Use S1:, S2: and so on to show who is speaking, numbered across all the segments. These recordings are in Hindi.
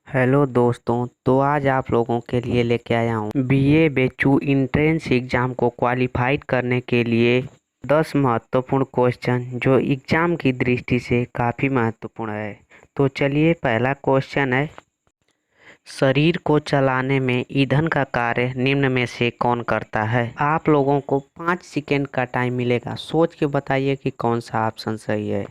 S1: हेलो दोस्तों, तो आज आप लोगों के लिए लेके आया हूँ बीए बेचू इंट्रेंस एग्ज़ाम को क्वालिफाइड करने के लिए 10 महत्वपूर्ण क्वेश्चन जो एग्ज़ाम की दृष्टि से काफ़ी महत्वपूर्ण है। तो चलिए, पहला क्वेश्चन है, शरीर को चलाने में ईंधन का कार्य निम्न में से कौन करता है। आप लोगों को 5 सेकेंड का टाइम मिलेगा, सोच के बताइए कि कौन सा ऑप्शन सही है।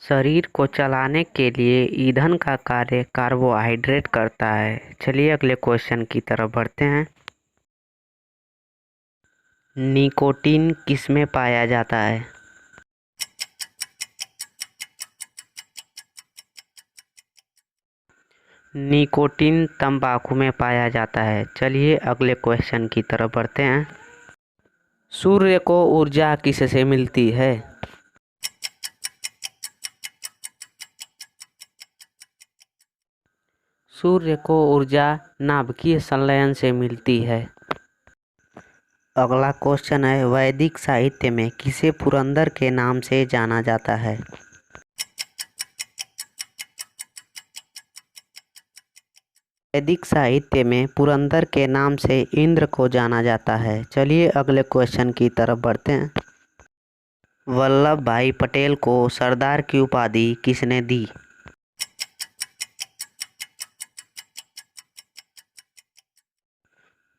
S1: शरीर को चलाने के लिए ईंधन का कार्य कार्बोहाइड्रेट करता है। चलिए अगले क्वेश्चन की तरफ बढ़ते हैं। निकोटीन किसमें पाया जाता है। निकोटीन तंबाकू में पाया जाता है। चलिए अगले क्वेश्चन की तरफ बढ़ते हैं। सूर्य को ऊर्जा किससे मिलती है। सूर्य को ऊर्जा नाभिकीय संलयन से मिलती है। अगला क्वेश्चन है, वैदिक साहित्य में किसे पुरंदर के नाम से जाना जाता है। वैदिक साहित्य में पुरंदर के नाम से इंद्र को जाना जाता है। चलिए अगले क्वेश्चन की तरफ बढ़ते हैं। वल्लभ भाई पटेल को सरदार की उपाधि किसने दी।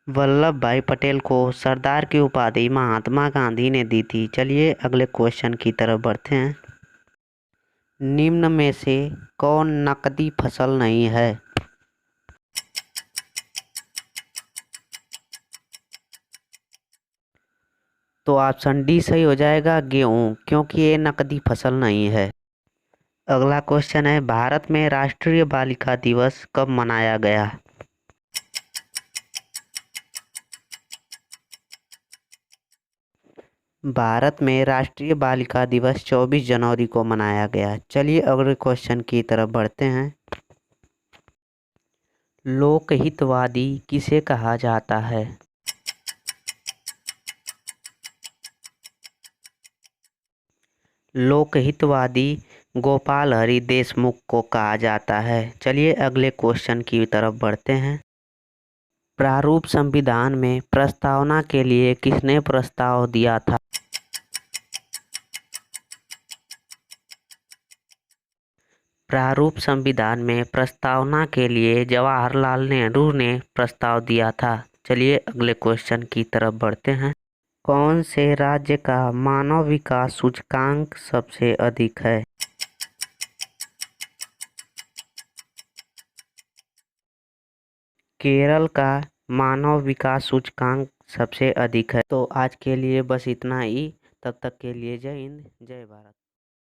S1: वल्लभ भाई पटेल को सरदार की उपाधि महात्मा गांधी ने दी थी। चलिए अगले क्वेश्चन की तरफ बढ़ते हैं। निम्न में से कौन नकदी फसल नहीं है। तो ऑप्शन डी सही हो जाएगा, गेहूँ, क्योंकि ये नकदी फसल नहीं है। अगला क्वेश्चन है, भारत में राष्ट्रीय बालिका दिवस कब मनाया गया। भारत में राष्ट्रीय बालिका दिवस 24 जनवरी को मनाया गया। चलिए अगले क्वेश्चन की तरफ बढ़ते हैं। लोकहितवादी किसे कहा जाता है। लोकहितवादी गोपाल हरि देशमुख को कहा जाता है। चलिए अगले क्वेश्चन की तरफ बढ़ते हैं। प्रारूप संविधान में प्रस्तावना के लिए किसने प्रस्ताव दिया था। प्रारूप संविधान में प्रस्तावना के लिए जवाहरलाल नेहरू ने प्रस्ताव दिया था। चलिए अगले क्वेश्चन की तरफ बढ़ते हैं। कौन से राज्य का मानव विकास सूचकांक सबसे अधिक है। केरल का मानव विकास सूचकांक सबसे अधिक है। तो आज के लिए बस इतना ही। तब तक के लिए जय हिंद, जय भारत।